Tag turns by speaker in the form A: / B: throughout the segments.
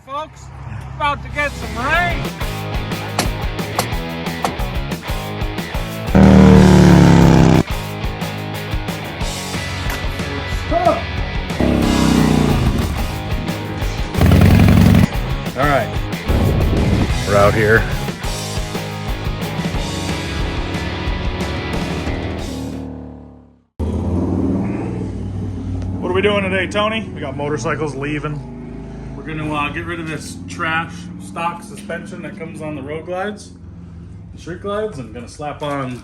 A: folks. About to get some rain.
B: All right, we're out here. What are we doing today, Tony? We got motorcycles leaving.
A: We're gonna get rid of this trash stock suspension that comes on the road glides, the street glides, and gonna slap on.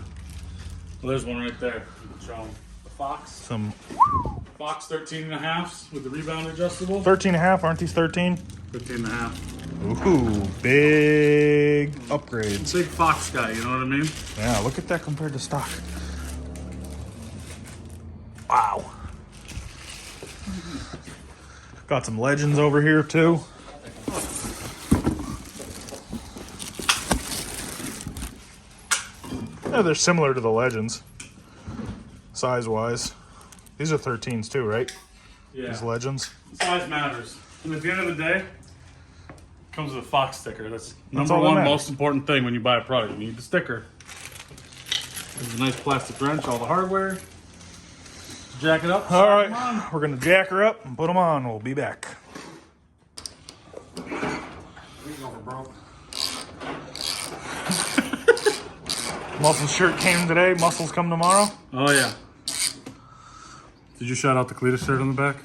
A: Well, there's one right there. You can show 'em. The Fox.
B: Some
A: Fox 13.5s with the Rebound Adjustable.
B: 13.5, aren't these 13?
A: 13.5.
B: Ooh, big upgrades.
A: Big Fox guy, you know what I mean?
B: Yeah, look at that compared to stock. Wow. Got some Legends over here too. Yeah, they're similar to the Legends, size-wise. These are 13s too, right?
A: Yeah.
B: These Legends.
A: Size matters. And at the end of the day, it comes with a Fox sticker. That's
B: all
A: number
B: that
A: one
B: matters.
A: most important thing when you buy a product. You need the sticker. There's a nice plastic wrench, all the hardware. Jack it up.
B: All
A: slap 'em
B: right,
A: on.
B: we're gonna jack her up and put them on. We'll be back. Muscle shirt came today. Muscles come tomorrow.
A: Oh yeah. Did you shout out the Cletus shirt on the back?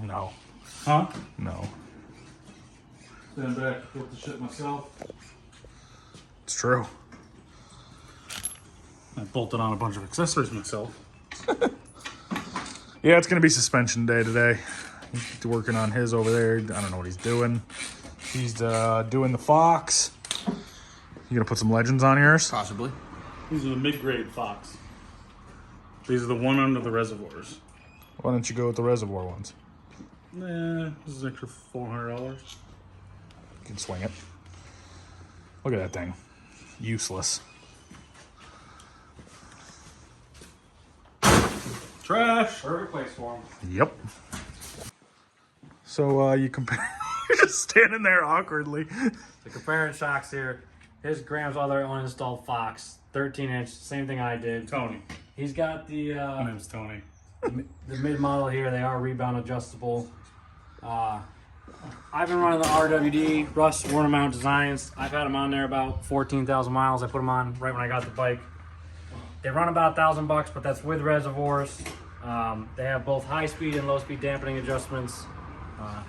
B: No,
A: Huh?
B: no,
A: Stand back, built the shit myself.
B: it's true.
A: I bolted on a bunch of accessories myself.
B: Yeah, it's gonna be suspension day today. He's working on his over there. I don't know what he's doing. He's doing the Fox. You gonna put some Legends on yours?
C: Possibly.
A: These are the mid-grade Fox. These are the one under the reservoirs.
B: Why don't you go with the reservoir ones?
A: Nah, this is extra $400.
B: You can swing it. Look at that thing. Useless.
A: Trash.
C: Perfect place for him.
B: Yep. So you compare. You're just standing there awkwardly.
C: So comparing shocks here, his Graham's other uninstalled Fox, 13-inch, same thing I did.
A: Tony.
C: He's got the
A: My name's Tony.
C: the mid model here. They are rebound adjustable. I've been running the RWD Russ Worn Mount Designs. I've had them on there about 14,000 miles. I put them on right when I got the bike. They run about $1,000, but that's with reservoirs. They have both high speed and low speed dampening adjustments.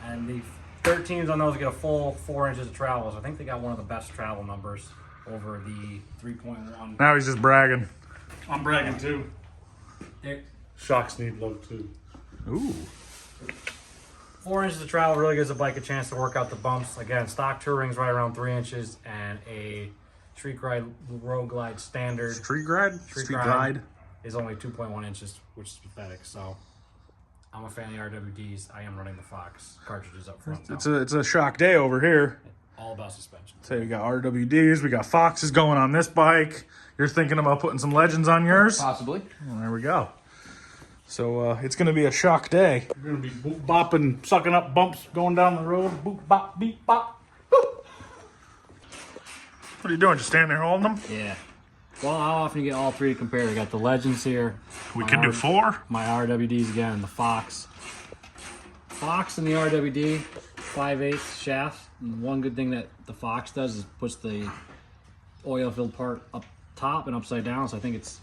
C: And the 13s on those get a full 4 inches of travel. So I think they got one of the best travel numbers over the 3.1.
B: Now he's just bragging.
A: I'm bragging too.
C: They're-
A: Shocks need low too.
B: Ooh.
C: 4 inches of travel really gives the bike a chance to work out the bumps. Again, stock touring's right around 3 inches, and a Street Glide Road Glide standard
B: Street glide?
C: Street glide. is only 2.1 inches, which is pathetic. So I'm a fan of the RWDs. I am running the Fox cartridges up front.
B: It's a shock day over here.
C: All about suspension.
B: So we got RWDs, we got Foxes going on this bike. You're thinking about putting some Legends on yours?
C: Possibly.
B: Well, there we go. So it's going to be a shock day.
A: You're gonna be boop bopping, sucking up bumps, going down the road. Boop bop, beep bop. Boop.
B: What are you doing? Just standing there holding them?
C: Yeah. Well, how often you get all three to compare? We got the Legends here.
B: We
C: my
B: can do 4.
C: My RWDs again, the Fox. Fox and the RWD, 5/8 shaft. And one good thing that the Fox does is puts the oil-filled part up top and upside down, so I think it's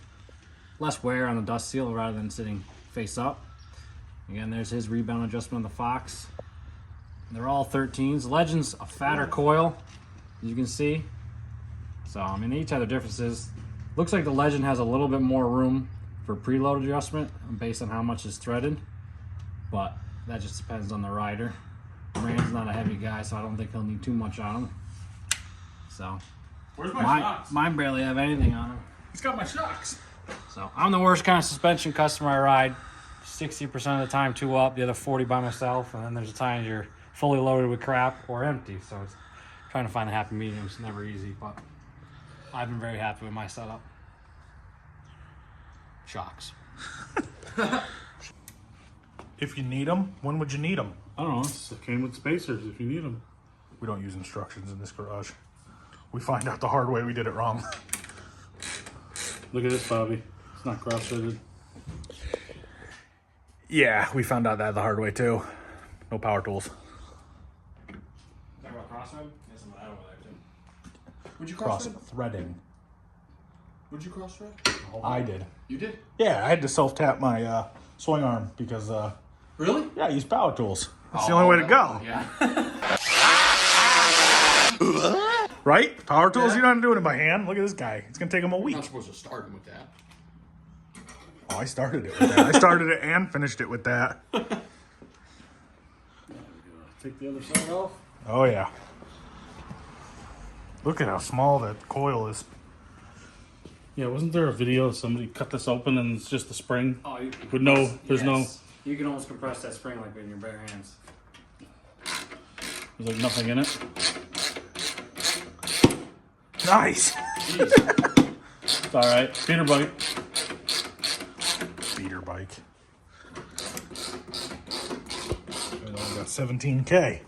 C: less wear on the dust seal rather than sitting face up. Again, there's his rebound adjustment on the Fox. They're all 13s. Legends, a fatter coil, as you can see. So, I mean, they each have their differences. Looks like the Legend has a little bit more room for preload adjustment based on how much is threaded, but that just depends on the rider. Rand's not a heavy guy, so I don't think he'll need too much on him. So,
A: Where's my shocks?
C: mine barely have anything on him.
A: He's got my shocks.
C: So I'm the worst kind of suspension customer I ride. 60% of the time 2 up, the other 40 by myself, and then there's a time you're fully loaded with crap or empty. So it's trying to find a happy medium is never easy, but I've been very happy with my setup. Shocks.
B: If you need them, when would you need them?
A: I don't know. It came with spacers if you need them.
B: We don't use instructions in this garage. We find out the hard way we did it wrong.
A: Look at this, Bobby. It's not cross-threaded.
B: Yeah, we found out that the hard way too. No power tools.
C: Talk about crossthread? There's some of that over there too.
D: Would you
B: Cross
D: cross-thread?
B: threading.
D: Would you cross-thread?
B: I did.
D: You did?
B: Yeah, I had to self-tap my swing arm because,
D: Really?
B: yeah, I use power tools. That's the only way to go.
D: Yeah.
B: Right? Power tools, you're not doing it by hand. Look at this guy. It's going to take him a
D: You're
B: week.
D: not supposed to start him with that.
B: Oh, I started it with that. I started it and finished it with that.
A: Take the other side off.
B: Oh, yeah. Look at how small that coil is.
A: Yeah, wasn't there a video of somebody cut this open and it's just a spring?
C: Oh, you
A: With no, there's no,
C: You can almost compress that spring like in your bare hands.
A: there's like nothing in it.
B: Nice.
A: It's all right. Feeder bike.
B: Beater bike. I only got 17K.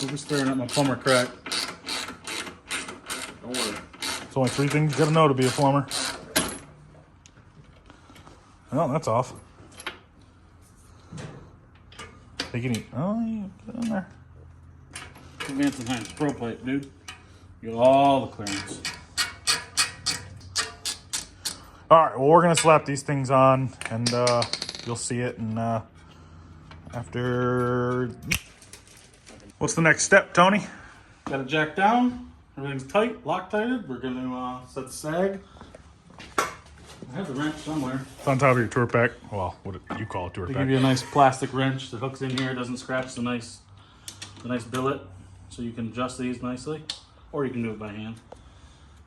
A: We'll be staring at my plumber crack.
D: Don't worry.
B: There's only 3 things you gotta know to be a plumber. Oh, that's off. They can eat. Oh, you get in there.
A: Advance and Heinz Pro Plate, dude. You got all the clearance.
B: All right, well, we're gonna slap these things on, and you'll see it. And after, what's the next step, Tony?
A: Got it jacked down. Everything's tight, Loctited. We're gonna set the sag. I have the wrench somewhere.
B: It's on top of your tour pack. Well, what do you call it, tour
A: They
B: pack?
A: give you a nice plastic wrench that hooks in here, doesn't scratch the nice billet, so you can adjust these nicely, or you can do it by hand.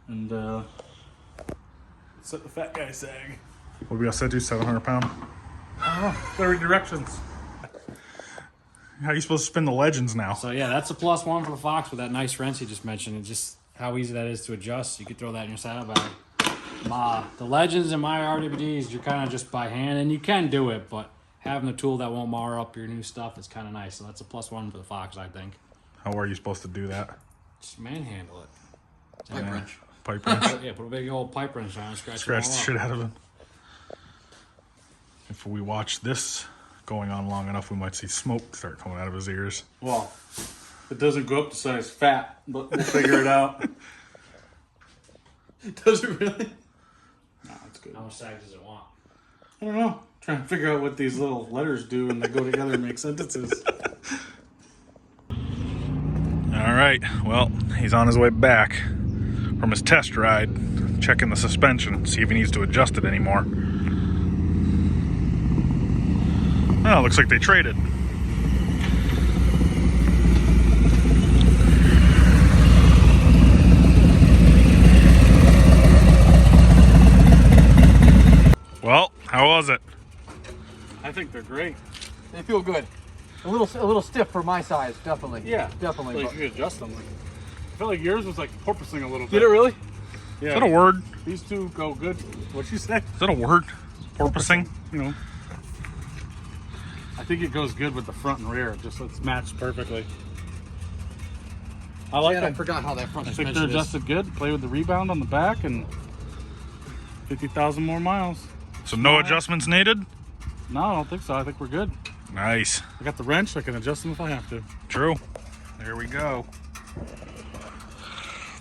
A: And set the fat guy sag.
B: What we all said to 700 pound.
A: Gotta read directions.
B: How are you supposed to spin the Legends now?
C: So yeah, that's a +1 for the Fox with that nice wrench you just mentioned. And just how easy that is to adjust. You could throw that in your saddlebag. The Legends and my RWDs, you're kind of just by hand, and you can do it, but having a tool that won't mar up your new stuff is kind of nice. So that's a +1 for the Fox, I think.
B: How are you supposed to do that?
C: Just manhandle it.
D: Pipe wrench.
B: Pipe wrench.
C: Yeah, put a big old pipe wrench on and scratch
B: Scratch
C: them
B: the
C: all
B: shit
C: up.
B: out of it. If we watch this going on long enough, we might see smoke start coming out of his ears.
A: Well, it doesn't go up to size fat, but we'll figure it out. Does it really? No, it's good.
C: How much sag does it want?
A: I don't know. Trying to figure out what these little letters do and they go together and make sentences.
B: All right, well, he's on his way back from his test ride, checking the suspension, see if he needs to adjust it anymore. Oh, looks like they traded. Well, how was it?
A: I think they're great.
D: They feel good. A little stiff for my size, definitely.
A: Yeah,
D: Definitely.
A: Like
D: but-
A: you could adjust them. I feel like yours was like porpoising a little bit.
D: Did it really?
A: Yeah.
B: Is that a word?
A: These two go good. What'd you say?
B: Is that a word? Porpoising?
A: You know. I think it goes good with the front and rear. Just so it's matched perfectly. I like
D: Man, I
A: them.
D: forgot how that front
A: I think they're
D: suspension is.
A: adjusted good. Play with the rebound on the back and 50,000 more miles.
B: So no adjustments needed?
A: No, I don't think so. I think we're good.
B: Nice.
A: I got the wrench. I can adjust them if I have to.
B: True. There we go.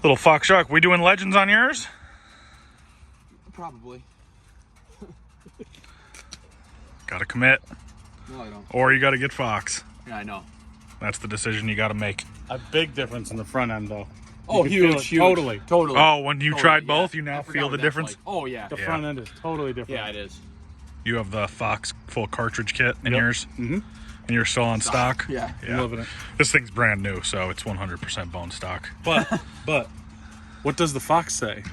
B: Little Fox Shark, we doing Legends on yours?
D: Probably.
B: Gotta commit.
D: No, I don't.
B: Or you gotta get Fox.
D: Yeah, I know.
B: That's the decision you gotta make.
A: A big difference in the front end, though.
D: Oh,
A: You can feel
D: huge,
A: it
D: huge.
A: Totally.
D: Totally.
B: Oh, when you
D: Totally,
B: tried
D: yeah.
B: both, you
D: I
B: now
D: forgot
B: feel
D: what
B: the
D: that's
B: difference?
D: like. Oh, yeah.
A: The
B: Yeah.
A: front end is totally different.
D: Yeah, it is.
B: You have the Fox full cartridge kit in
A: Yep.
B: yours?
A: Mm-hmm.
B: And you're still on stock?
D: Yeah.
A: I'm loving it.
B: This thing's brand new, so it's 100% bone stock.
A: But what does the Fox say?